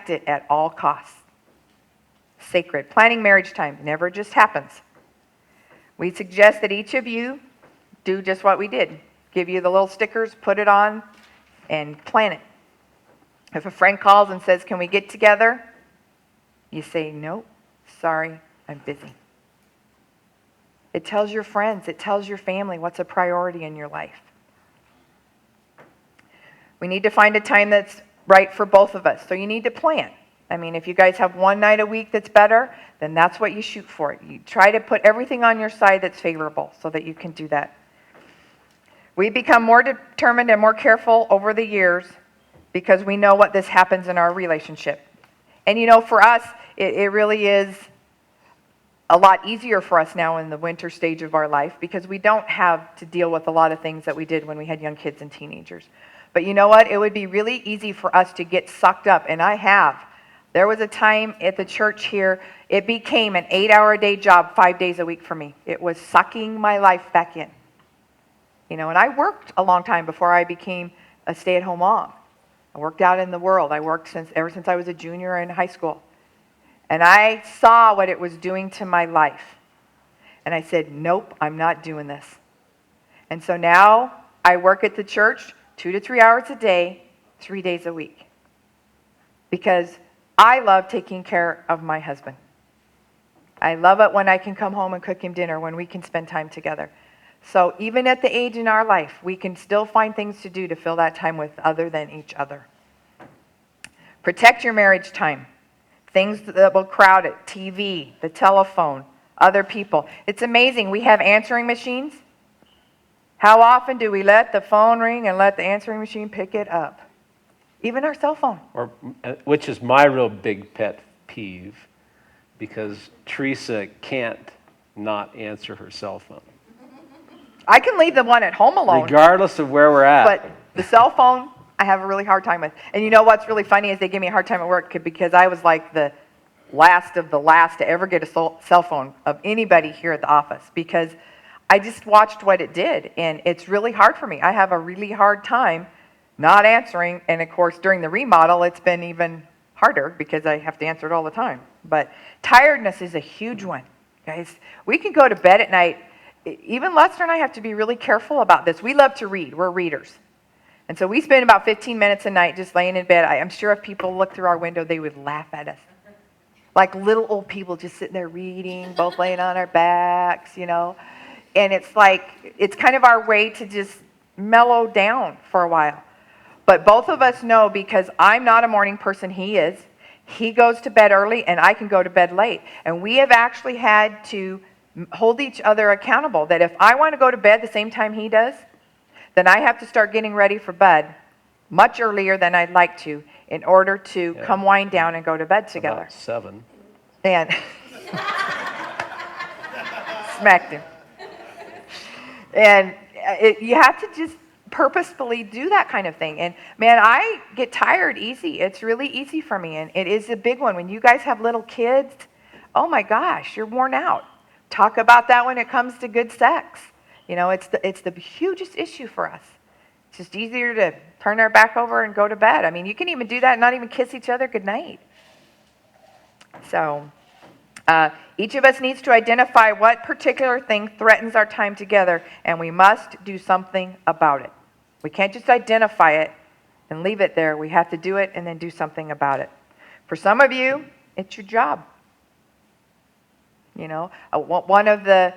protect it at all costs. Sacred. Planning marriage time never just happens. We suggest that each of you do just what we did. Give you the little stickers, put it on, and plan it. If a friend calls and says, can we get together? You say, nope, sorry, I'm busy. It tells your friends, it tells your family what's a priority in your life. We need to find a time that's right for both of us. So you need to plan. I mean, if you guys have one night a week that's better, then that's what you shoot for. You try to put everything on your side that's favorable so that you can do that. We become more determined and more careful over the years because we know what this happens in our relationship. And you know, for us, it really is a lot easier for us now in the winter stage of our life because we don't have to deal with a lot of things that we did when we had young kids and teenagers. But you know what? It would be really easy for us to get sucked up, and I have. There was a time at the church here, it became an 8-hour-a-day job 5 days a week for me. It was sucking my life back in. You know, and I worked a long time before I became a stay-at-home mom. I worked out in the world. I worked ever since I was a junior in high school. And I saw what it was doing to my life. And I said, nope, I'm not doing this. And so now I work at the church 2 to 3 hours a day, 3 days a week. Because I love taking care of my husband. I love it when I can come home and cook him dinner, when we can spend time together. So even at the age in our life, we can still find things to do to fill that time with other than each other. Protect your marriage time. Things that will crowd it, TV, the telephone, other people. It's amazing. We have answering machines. How often do we let the phone ring and let the answering machine pick it up? Even our cell phone. Which is my real big pet peeve, because Teresa can't not answer her cell phone. I can leave the one at home alone. Regardless of where we're at. But the cell phone, I have a really hard time with. And you know what's really funny is they give me a hard time at work because I was like the last of the last to ever get a cell phone of anybody here at the office because I just watched what it did. And it's really hard for me. I have a really hard time not answering. And of course, during the remodel, it's been even harder because I have to answer it all the time. But tiredness is a huge one, guys. We can go to bed at night. Even Lester and I have to be really careful about this. We love to read. We're readers. And so we spend about 15 minutes a night just laying in bed. I'm sure if people looked through our window, they would laugh at us. Like little old people just sitting there reading, both laying on our backs, you know. And it's like, it's kind of our way to just mellow down for a while. But both of us know, because I'm not a morning person, he is. He goes to bed early and I can go to bed late. And we have actually had to hold each other accountable that if I want to go to bed the same time he does, then I have to start getting ready for bed much earlier than I'd like to in order to come wind down and go to bed together. About 7. And smacked him. And you have to just purposefully do that kind of thing. And man, I get tired easy. It's really easy for me. And it is a big one. When you guys have little kids, oh my gosh, you're worn out. Talk about that when it comes to good sex. You know, it's the hugest issue for us. It's just easier to turn our back over and go to bed. I mean, you can even do that and not even kiss each other goodnight. So each of us needs to identify what particular thing threatens our time together, and we must do something about it. We can't just identify it and leave it there. We have to do it and then do something about it. For some of you, it's your job. You know, one of the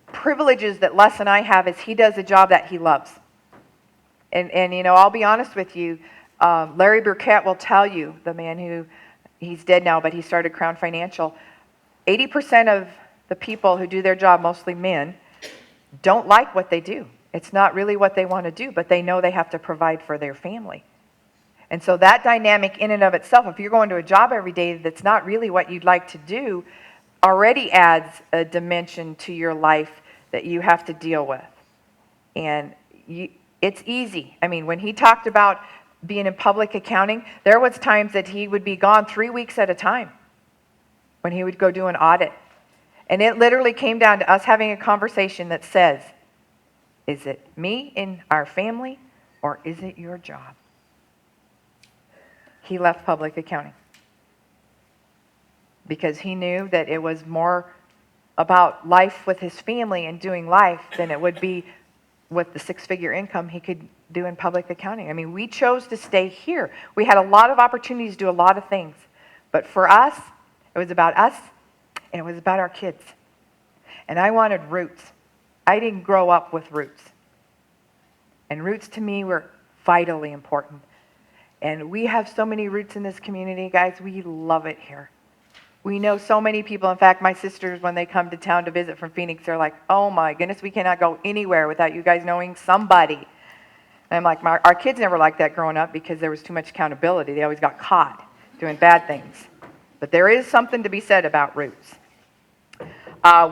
privileges that Les and I have is he does a job that he loves. And you know, I'll be honest with you, Larry Burkett will tell you, the man who, he's dead now, but he started Crown Financial, 80% of the people who do their job, mostly men, don't like what they do. It's not really what they want to do, but they know they have to provide for their family. And so that dynamic in and of itself, if you're going to a job every day that's not really what you'd like to do, already adds a dimension to your life that you have to deal with. And it's easy. I mean, when he talked about being in public accounting, there was times that he would be gone 3 weeks at a time when he would go do an audit. And it literally came down to us having a conversation that says, is it me and our family, or is it your job? he left public accounting. Because he knew that it was more about life with his family and doing life than it would be with the six-figure income he could do in public accounting. I mean, we chose to stay here. We had a lot of opportunities to do a lot of things. But for us, it was about us, and it was about our kids. And I wanted roots. I didn't grow up with roots. And roots to me were vitally important. And we have so many roots in this community, guys. We love it here. We know so many people. In fact, my sisters, when they come to town to visit from Phoenix, they're like, oh my goodness, we cannot go anywhere without you guys knowing somebody. And I'm like, our kids never liked that growing up because there was too much accountability. They always got caught doing bad things. But there is something to be said about roots.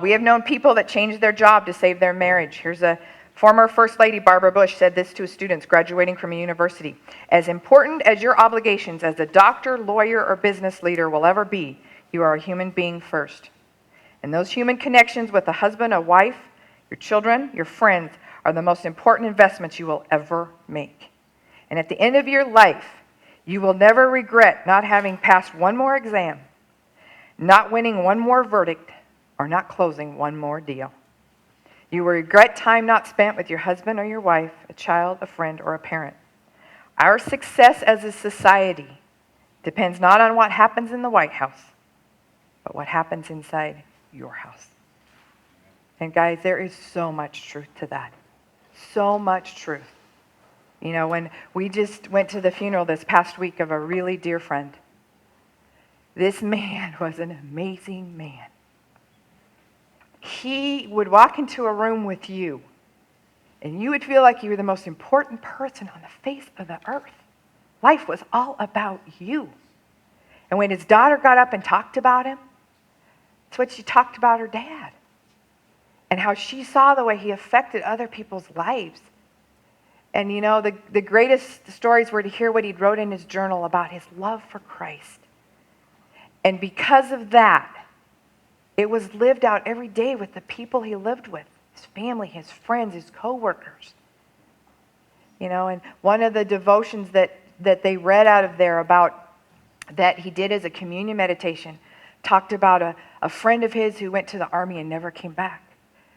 We have known people that changed their job to save their marriage. Here's a former First Lady, Barbara Bush, said this to students graduating from a university. As important as your obligations as a doctor, lawyer, or business leader will ever be, you are a human being first. And those human connections with a husband, a wife, your children, your friends are the most important investments you will ever make. And at the end of your life, you will never regret not having passed one more exam, not winning one more verdict, or not closing one more deal. You will regret time not spent with your husband or your wife, a child, a friend, or a parent. Our success as a society depends not on what happens in the White House, but what happens inside your house. And guys, there is so much truth to that. So much truth. You know, when we just went to the funeral this past week of a really dear friend, this man was an amazing man. He would walk into a room with you, and you would feel like you were the most important person on the face of the earth. Life was all about you. And when his daughter got up and talked about him, that's what she talked about her dad. And how she saw the way he affected other people's lives. And you know, the greatest stories were to hear what he wrote in his journal about his love for Christ. And because of that, it was lived out every day with the people he lived with, his family, his friends, his coworkers. You know, and one of the devotions that they read out of there about that he did as a communion meditation talked about a friend of his who went to the army and never came back.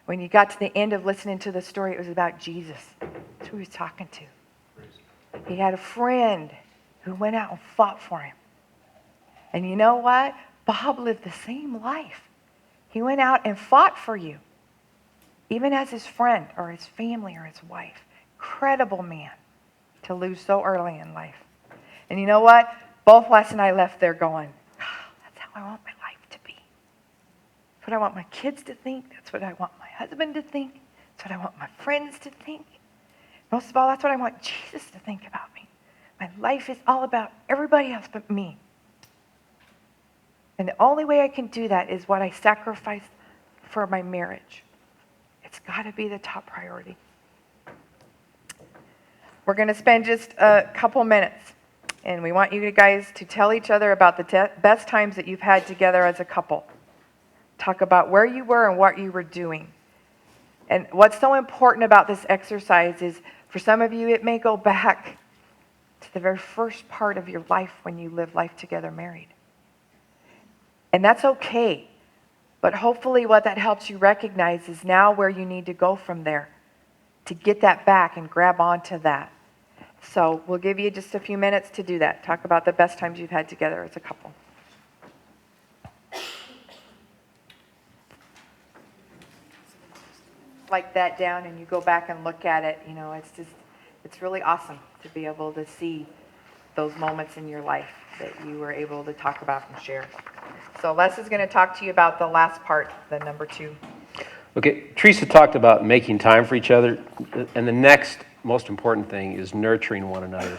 When you got to the end of listening to the story, it was about Jesus. That's who he was talking to. He had a friend who went out and fought for him. And you know what? Bob lived the same life. He went out and fought for you, even as his friend or his family or his wife. Incredible man to lose so early in life. And you know what? Both Les and I left there going, that's how I want my life to be. That's what I want my kids to think. That's what I want my husband to think. That's what I want my friends to think. Most of all, that's what I want Jesus to think about me. My life is all about everybody else but me. And the only way I can do that is what I sacrifice for my marriage. It's got to be the top priority. We're going to spend just a couple minutes, and we want you guys to tell each other about the best times that you've had together as a couple. Talk about where you were and what you were doing. And what's so important about this exercise is, for some of you, it may go back to the very first part of your life when you lived life together married. And that's okay. But hopefully what that helps you recognize is now where you need to go from there to get that back and grab onto that. So we'll give you just a few minutes to do that. Talk about the best times you've had together as a couple. Like that down and you go back and look at it, you know, it's really awesome to be able to see those moments in your life that you were able to talk about and share. So Les is going to talk to you about the last part, the number 2. Okay, Teresa talked about making time for each other, and the next most important thing is nurturing one another.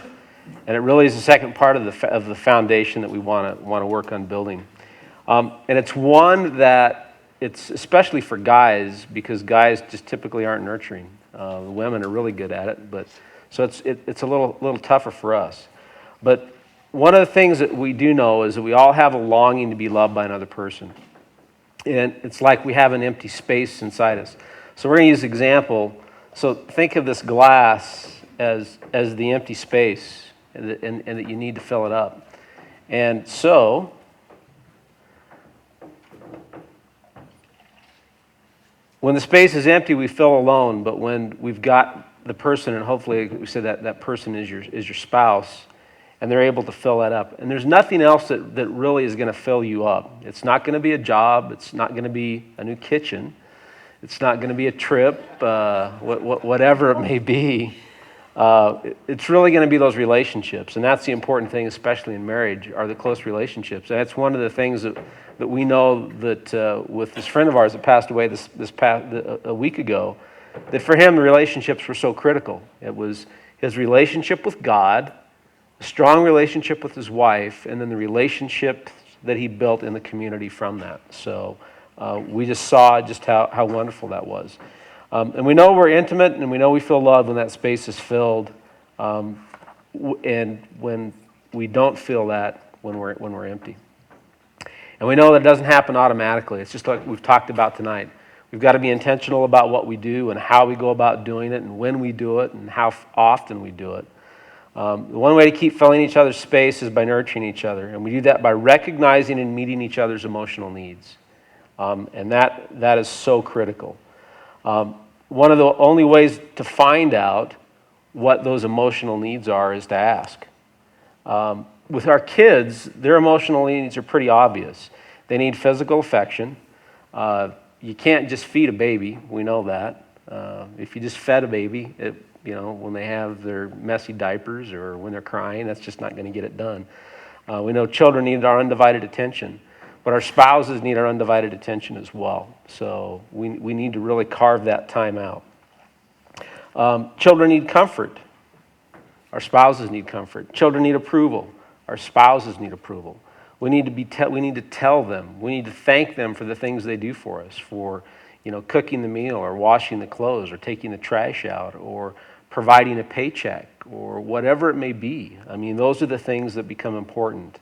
And it really is the second part of the foundation that we want to work on building. And it's one that it's especially for guys, because guys just typically aren't nurturing. The women are really good at it, but so it's a little tougher for us. But one of the things that we do know is that we all have a longing to be loved by another person. And it's like we have an empty space inside us. So we're going to use an example. So think of this glass as the empty space, and that you need to fill it up. And so, when the space is empty, we feel alone, but when we've got the person, and hopefully we said that person is your spouse, and they're able to fill that up. And there's nothing else that really is going to fill you up. It's not going to be a job. It's not going to be a new kitchen. It's not going to be a trip, whatever it may be. It's really going to be those relationships. And that's the important thing, especially in marriage, are the close relationships. And that's one of the things that we know that with this friend of ours that passed away a week ago, that for him the relationships were so critical. It was his relationship with God, a strong relationship with his wife, and then the relationship that he built in the community from that. So we just saw just how wonderful that was. And we know we're intimate, and we know we feel love when that space is filled, and when we don't feel that when we're empty. And we know that it doesn't happen automatically. It's just like we've talked about tonight. We've got to be intentional about what we do and how we go about doing it and when we do it and how often we do it. The one way to keep filling each other's space is by nurturing each other. And we do that by recognizing and meeting each other's emotional needs. And that is so critical. One of the only ways to find out what those emotional needs are is to ask. With our kids, their emotional needs are pretty obvious. They need physical affection. You can't just feed a baby. We know that. If you just fed a baby, when they have their messy diapers or when they're crying, that's just not going to get it done. We know children need our undivided attention, but our spouses need our undivided attention as well. So we need to really carve that time out. Children need comfort. Our spouses need comfort. Children need approval. Our spouses need approval. We need to tell them. We need to thank them for the things they do for us, for cooking the meal or washing the clothes or taking the trash out or providing a paycheck or whatever it may be. I mean, those are the things that become important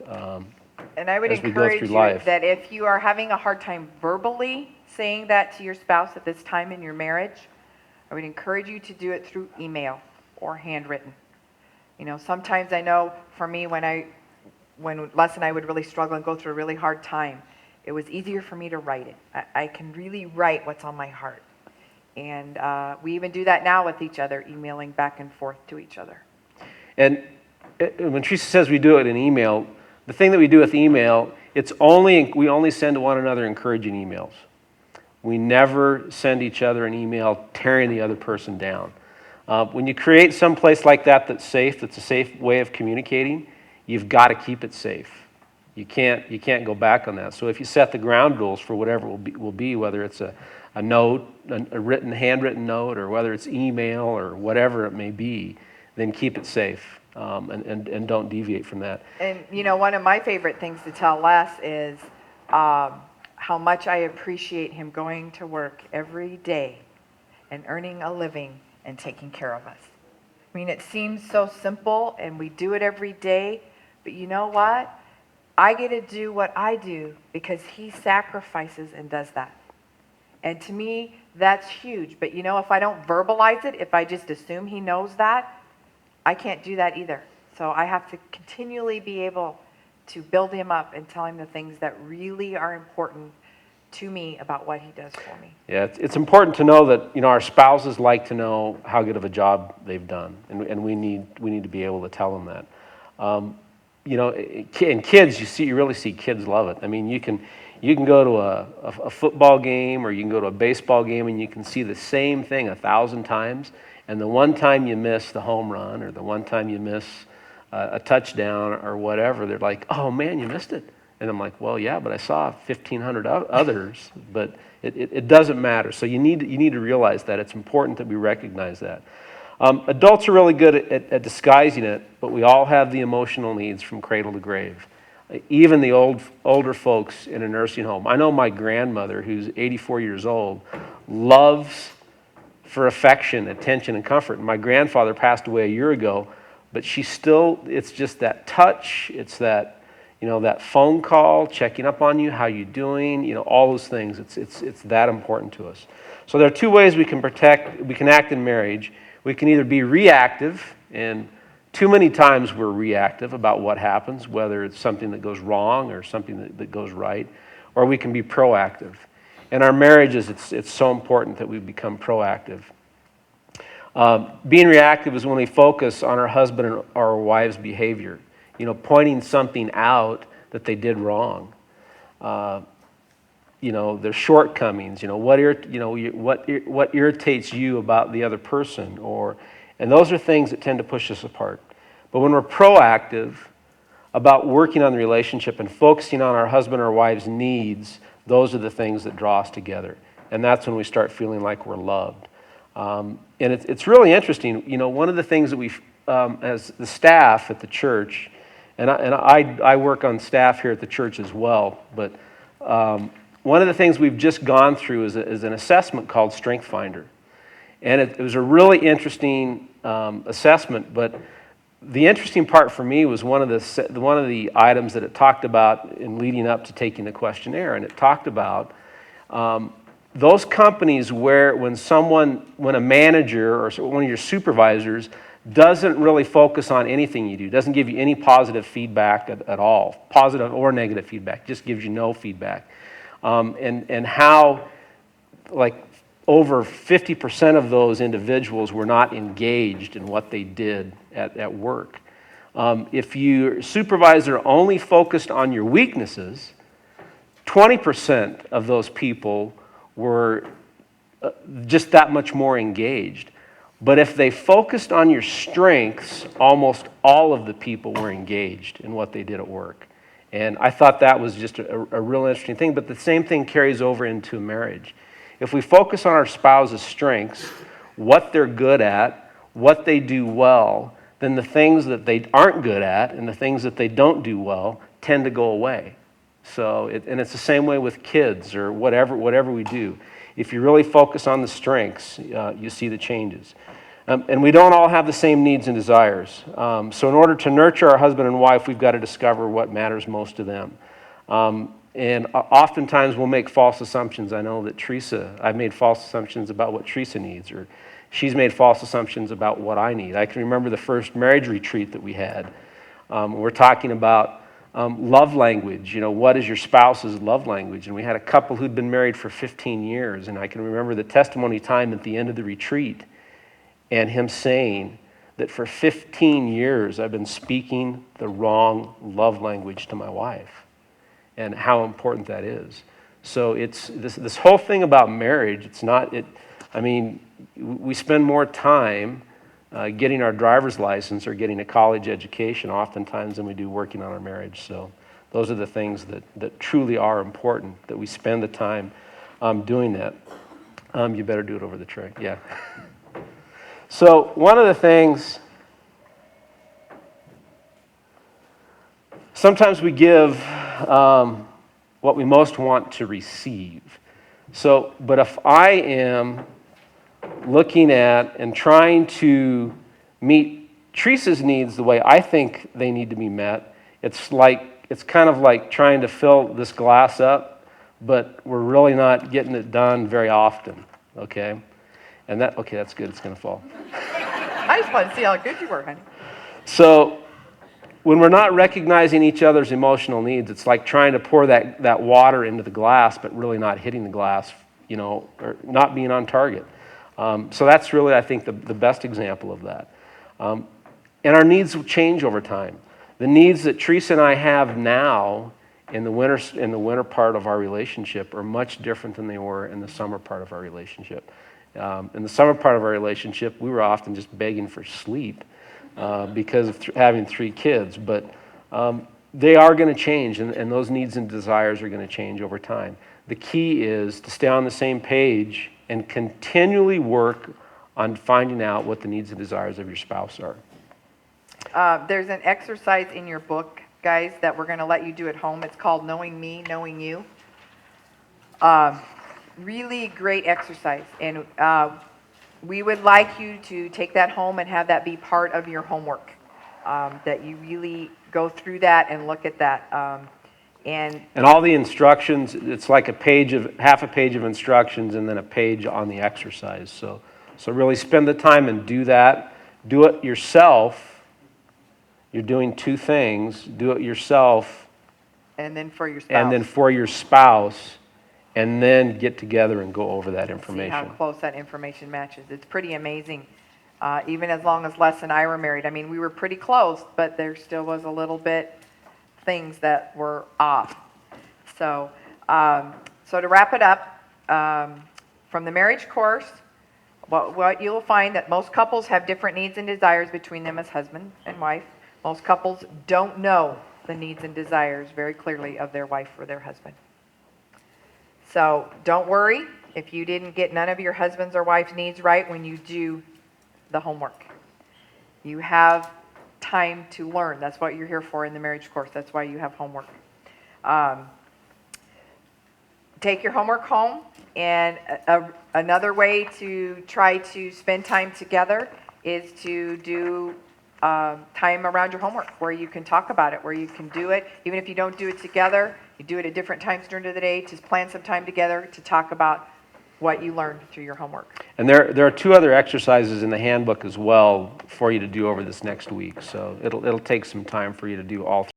and I would as we go encourage through you life. that if you are having a hard time verbally saying that to your spouse at this time in your marriage, I would encourage you to do it through email or handwritten. Sometimes I know for me when Les and I would really struggle and go through a really hard time, it was easier for me to write it. I can really write what's on my heart. And we even do that now with each other, emailing back and forth to each other. And when Teresa says we do it in email, the thing that we do with email, we only send one another encouraging emails. We never send each other an email tearing the other person down. When you create some place like that that's a safe way of communicating, you've got to keep it safe. You can't go back on that. So if you set the ground rules for whatever it will be, whether it's a note, a handwritten note, or whether it's email or whatever it may be, then keep it safe and don't deviate from that. And one of my favorite things to tell Les is how much I appreciate him going to work every day and earning a living and taking care of us. I mean, it seems so simple and we do it every day, but you know what? I get to do what I do because he sacrifices and does that. And to me, that's huge. But if I don't verbalize it, if I just assume he knows that, I can't do that either. So I have to continually be able to build him up and tell him the things that really are important to me about what he does for me. Yeah, it's important to know that our spouses like to know how good of a job they've done, and we need to be able to tell them that. In kids, you really see kids love it. I mean, you can go to a football game or you can go to a baseball game and you can see the same thing 1,000 times, and the one time you miss the home run or the one time you miss a touchdown or whatever, they're like, "Oh man, you missed it." And I'm like, "Well, yeah, but I saw 1,500 others." But it doesn't matter. So you need to realize that it's important that we recognize that. Adults are really good at disguising it, but we all have the emotional needs from cradle to grave. Even the older folks in a nursing home. I know my grandmother, who's 84 years old, loves for affection, attention, and comfort. And my grandfather passed away a year ago, but it's just that touch, it's that that phone call, checking up on you, how you doing, all those things. It's that important to us. So there are two ways we can act in marriage. We can either be reactive and Too many times we're reactive about what happens, whether it's something that goes wrong or something that goes right, or we can be proactive. In our marriages, it's so important that we become proactive. Being reactive is when we focus on our husband or our wife's behavior, pointing something out that they did wrong. Their shortcomings, what irritates you about the other person, and those are things that tend to push us apart. But when we're proactive about working on the relationship and focusing on our husband or wife's needs, those are the things that draw us together. And that's when we start feeling like we're loved. And it's really interesting. One of the things that we, as the staff at the church, and I work on staff here at the church as well, but one of the things we've just gone through is an assessment called Strength Finder. And it was a really interesting assessment, but the interesting part for me was one of the items that it talked about in leading up to taking the questionnaire, and it talked about those companies where when a manager or one of your supervisors doesn't really focus on anything you do, doesn't give you any positive feedback at all, positive or negative feedback, just gives you no feedback, and how over 50% of those individuals were not engaged in what they did at work. If your supervisor only focused on your weaknesses, 20% of those people were just that much more engaged. But if they focused on your strengths, almost all of the people were engaged in what they did at work. And I thought that was just a real interesting thing. But the same thing carries over into marriage. If we focus on our spouse's strengths, what they're good at, what they do well, then the things that they aren't good at and the things that they don't do well tend to go away. And it's the same way with kids or whatever we do. If you really focus on the strengths, you see the changes. And we don't all have the same needs and desires. So in order to nurture our husband and wife, we've got to discover what matters most to them. And oftentimes we'll make false assumptions. I know that I've made false assumptions about what Teresa needs, or she's made false assumptions about what I need. I can remember the first marriage retreat that we had. We're talking about love language. What is your spouse's love language? And we had a couple who'd been married for 15 years, and I can remember the testimony time at the end of the retreat, and him saying that for 15 years I've been speaking the wrong love language to my wife, and how important that is. So it's this whole thing about marriage. We spend more time getting our driver's license or getting a college education oftentimes than we do working on our marriage. So those are the things that truly are important, that we spend the time doing that. You better do it over the tray. Yeah. So one of the things, sometimes we give what we most want to receive. But if I am looking at and trying to meet Teresa's needs the way I think they need to be met, it's kind of like trying to fill this glass up, but we're really not getting it done very often, okay? That's good, it's going to fall. I just want to see how good you were, honey. So when we're not recognizing each other's emotional needs, it's like trying to pour that water into the glass, but really not hitting the glass, or not being on target. So that's really, I think, the best example of that. And our needs will change over time. The needs that Teresa and I have now in the winter part of our relationship are much different than they were in the summer part of our relationship. In the summer part of our relationship, we were often just begging for sleep because of having 3 kids. But they are going to change, and those needs and desires are going to change over time. The key is to stay on the same page and continually work on finding out what the needs and desires of your spouse are. There's an exercise in your book, guys, that we're going to let you do at home. It's called Knowing Me, Knowing You. Really great exercise. And we would like you to take that home and have that be part of your homework, that you really go through that and look at that. And all the instructions, it's like half a page of instructions and then a page on the exercise. So really spend the time and do that. Do it yourself you're doing two things, do it yourself And then for your spouse. and then for your spouse, and then get together and go over that See how information. close that information matches. It's pretty amazing. Even as long as Les and I were married, I mean, we were pretty close, but there still was a little bit things that were off. So, so to wrap it up, from the marriage course, what you'll find that most couples have different needs and desires between them as husband and wife. Most couples don't know the needs and desires very clearly of their wife or their husband. So don't worry if you didn't get none of your husband's or wife's needs right when you do the homework. You have time to learn. That's what you're here for in the marriage course. That's why you have homework. Take your homework home, and another way to try to spend time together is to do time around your homework where you can talk about it, where you can do it. Even if you don't do it together, you do it at different times during the day, to plan some time together to talk about what you learned through your homework. And there are two other exercises in the handbook as well for you to do over this next week. So it'll take some time for you to do all